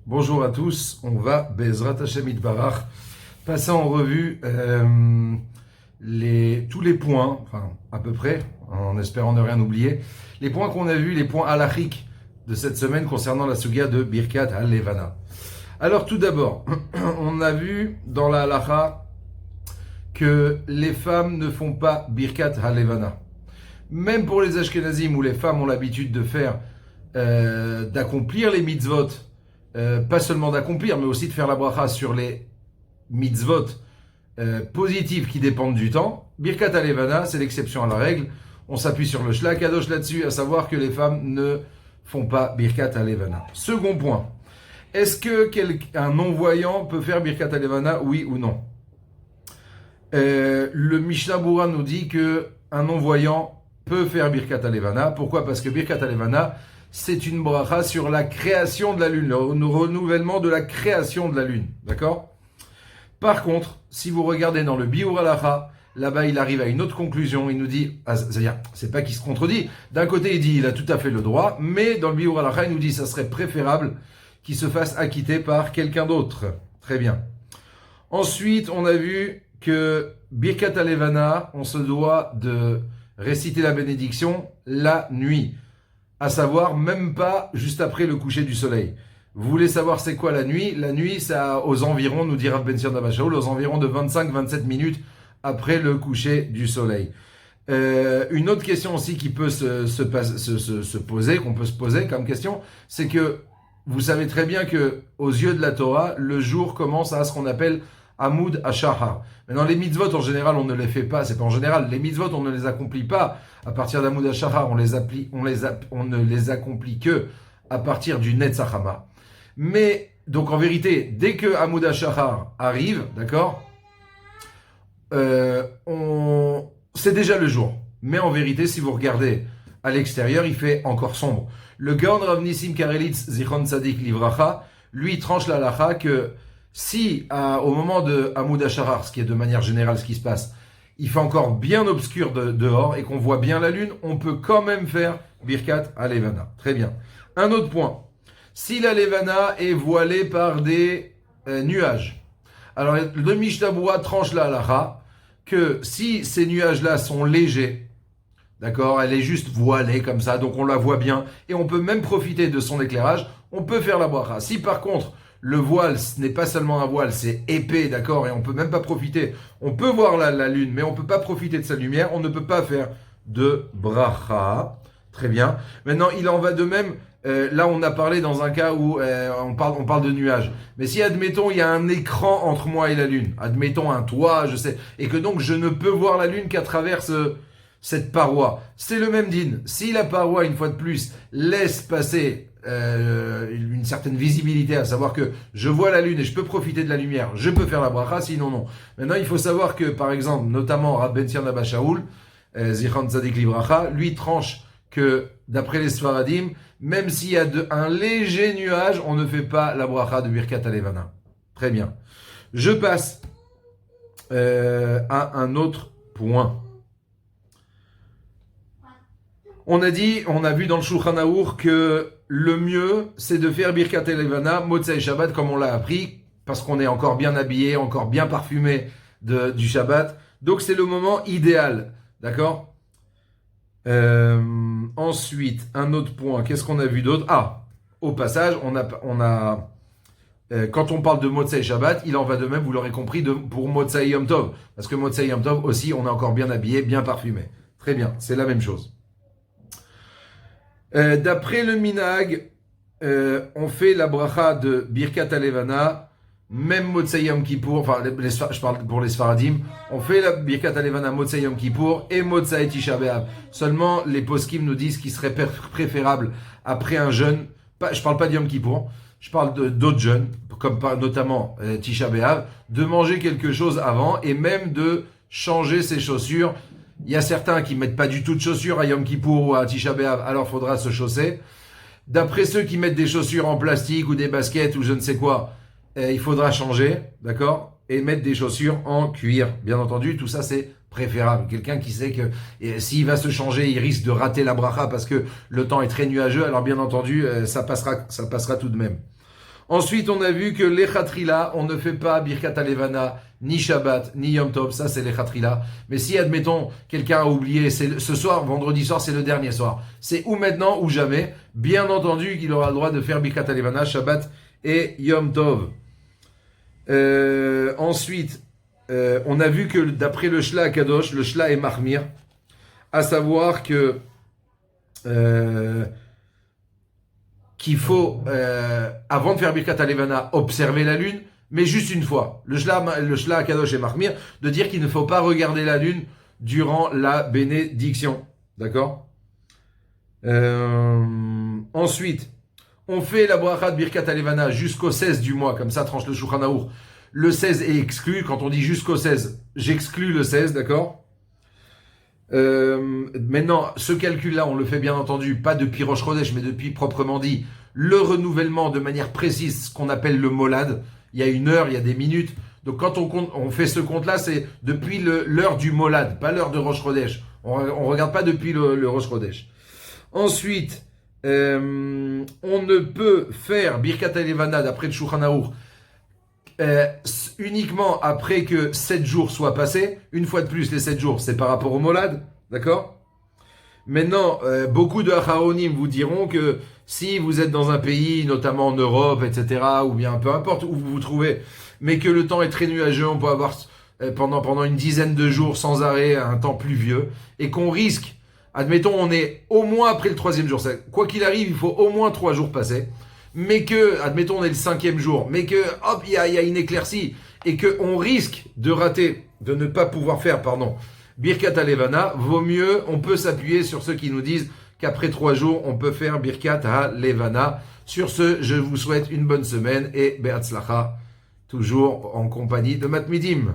Bonjour à tous, on va, Bezrat Hashem Itbarach, passer en revue tous les points, enfin à peu près, en espérant ne rien oublier, les points qu'on a vus, les points halachiques de cette semaine concernant la sugia de Birkat al-Levana. Alors tout d'abord, on a vu dans la halacha que les femmes ne font pas Birkat al-Levana. Même pour les Ashkenazim où les femmes ont l'habitude de faire, d'accomplir les mitzvot, pas seulement d'accomplir, mais aussi de faire la bracha sur les mitzvot positives qui dépendent du temps. Birkat al-Levana, c'est l'exception à la règle. On s'appuie sur le Shlach Kadosh là-dessus, à savoir que les femmes ne font pas Birkat al-Levana. Second point, est-ce qu'un non-voyant peut faire Birkat al-Levana, oui ou non? Le Mishnah Berurah nous dit que un non-voyant peut faire Birkat al-Levana. Pourquoi? Parce que Birkat al-Levana, c'est une bracha sur la création de la lune, le renouvellement de la création de la lune. D'accord? Par contre, si vous regardez dans le Biur Halacha, là-bas il arrive à une autre conclusion. Il nous dit, c'est-à-dire, c'est pas qu'il se contredit. D'un côté, il dit, il a tout à fait le droit, mais dans le Biur Halacha, il nous dit, ça serait préférable qu'il se fasse acquitter par quelqu'un d'autre. Très bien. Ensuite, on a vu que Birkat al-Levana, on se doit de réciter la bénédiction la nuit. À savoir, même pas juste après le coucher du soleil. Vous voulez savoir c'est quoi la nuit? La nuit, c'est aux environs, nous dira Ben Sion Abba-Shaul, aux environs de 25-27 minutes après le coucher du soleil. Une autre question aussi qui peut se poser, qu'on peut se poser comme question, c'est que vous savez très bien que aux yeux de la Torah, le jour commence à ce qu'on appelle Amoud Hashahar. Maintenant, les mitzvot, en général, on ne les fait pas. C'est pas en général. Les mitzvot, on ne les accomplit pas à partir d'Amoud Hashahar. On ne les accomplit que à partir du Netzach Hama. Mais, donc, en vérité, dès que Amoud Hashahar arrive, d'accord, c'est déjà le jour. Mais en vérité, si vous regardez à l'extérieur, il fait encore sombre. Le Gaon Rav Nissim Karelitz Zichron Tzadik Livracha, lui, tranche la halacha que si, au moment de Amoud Hashahar, ce qui est de manière générale ce qui se passe, il fait encore bien obscur dehors et qu'on voit bien la lune, on peut quand même faire Birkat al-Levana. Très bien. Un autre point. Si la Levana est voilée par des nuages, alors le Mishnah Berurah tranche la halacha que si ces nuages-là sont légers, d'accord, elle est juste voilée comme ça, donc on la voit bien, et on peut même profiter de son éclairage, on peut faire la bracha. Si par contre, le voile, ce n'est pas seulement un voile, c'est épais, d'accord, et on peut même pas profiter. On peut voir la lune, mais on peut pas profiter de sa lumière. On ne peut pas faire de bracha. Très bien. Maintenant, il en va de même. Là, on a parlé dans un cas où on parle de nuages. Mais si, admettons, il y a un écran entre moi et la lune, admettons un toit, je sais, et que donc je ne peux voir la lune qu'à travers cette paroi, c'est le même din. Si la paroi, une fois de plus, laisse passer une certaine visibilité, à savoir que je vois la lune et je peux profiter de la lumière, je peux faire la bracha, sinon non. Maintenant, il faut savoir que, par exemple, notamment Rav Ben Sion Abba-Shaul, Zichron Tzadik Livracha, lui tranche que, d'après les Sfaradim, même s'il y a un léger nuage, on ne fait pas la bracha de Birkat al-Levana. Très bien. Je passe à un autre point. On a vu dans le Shulchan Arour que le mieux, c'est de faire Birkat al-Levana, Motzei Shabbat, comme on l'a appris, parce qu'on est encore bien habillé, encore bien parfumé du Shabbat. Donc c'est le moment idéal, d'accord? Ensuite, un autre point, qu'est-ce qu'on a vu d'autre? Au passage, quand on parle de Motzei Shabbat, il en va de même, vous l'aurez compris, pour Motzei Yom Tov, parce que Motzei Yom Tov aussi, on est encore bien habillé, bien parfumé. Très bien, c'est la même chose. D'après le Minhag, on fait la bracha de Birkat al-Levana, même Motzei Yom Kippour, enfin, je parle pour les Sfaradim, on fait la Birkat al-Levana Motzei Yom Kippour et Motzei Tisha B'Av. Seulement, les poskim nous disent qu'il serait préférable, après un jeûne, je parle pas de Yom Kippour, je parle d'autres jeûnes, comme notamment Tisha B'Av, de manger quelque chose avant et même de changer ses chaussures. Il y a certains qui mettent pas du tout de chaussures à Yom Kippour ou à Tisha B'Av, alors faudra se chausser. D'après ceux qui mettent des chaussures en plastique ou des baskets ou je ne sais quoi, il faudra changer, d'accord, et mettre des chaussures en cuir. Bien entendu, tout ça c'est préférable. Quelqu'un qui sait que s'il va se changer, il risque de rater la bracha parce que le temps est très nuageux, alors bien entendu, ça passera tout de même. Ensuite, on a vu que les Khatrila, on ne fait pas Birkat Alevana, ni Shabbat, ni Yom Tov, ça c'est les Khatrila. Mais si, admettons, quelqu'un a oublié, ce soir, vendredi soir, c'est le dernier soir. C'est ou maintenant ou jamais. Bien entendu qu'il aura le droit de faire Birkat Alevana, Shabbat et Yom Tov. Ensuite, on a vu que d'après le Shla Kadosh, le Shla est Mahmir, à savoir que qu'il faut, avant de faire Birkat Alevana, observer la lune, mais juste une fois. Le Shla Kadosh et Mahmir, de dire qu'il ne faut pas regarder la lune durant la bénédiction. D'accord? Ensuite, on fait la bracha de Birkat Alevana jusqu'au 16 du mois, comme ça tranche le Shulchan Arour. Le 16 est exclu. Quand on dit jusqu'au 16, j'exclus le 16, d'accord? Maintenant, ce calcul-là, on le fait bien entendu, pas depuis Rosh Chodesh, mais depuis proprement dit, le renouvellement de manière précise, ce qu'on appelle le molad. Il y a une heure, il y a des minutes. Donc quand on fait ce compte-là, c'est depuis l'heure du molad, pas l'heure de Rosh Chodesh. On regarde pas depuis le Rosh Chodesh. Ensuite, on ne peut faire Birkat Alevana d'après le Shulchan Arour uniquement après que 7 jours soient passés. Une fois de plus, les 7 jours, c'est par rapport au molad, d'accord? Maintenant, beaucoup de Acharonim vous diront que si vous êtes dans un pays, notamment en Europe, etc., ou bien peu importe où vous vous trouvez, mais que le temps est très nuageux, on peut avoir pendant une dizaine de jours sans arrêt un temps pluvieux, et qu'on risque, admettons, on est au moins après le 3e jour, quoi qu'il arrive, il faut au moins 3 jours passer, mais que, admettons, on est le 5e jour, mais que, hop, il y a une éclaircie, et qu'on risque de rater, de ne pas pouvoir faire, Birkat Alevana, vaut mieux, on peut s'appuyer sur ceux qui nous disent qu'après 3 jours, on peut faire Birkat Alevana. Sur ce, je vous souhaite une bonne semaine et Be'atzlacha, toujours en compagnie de Matmidim.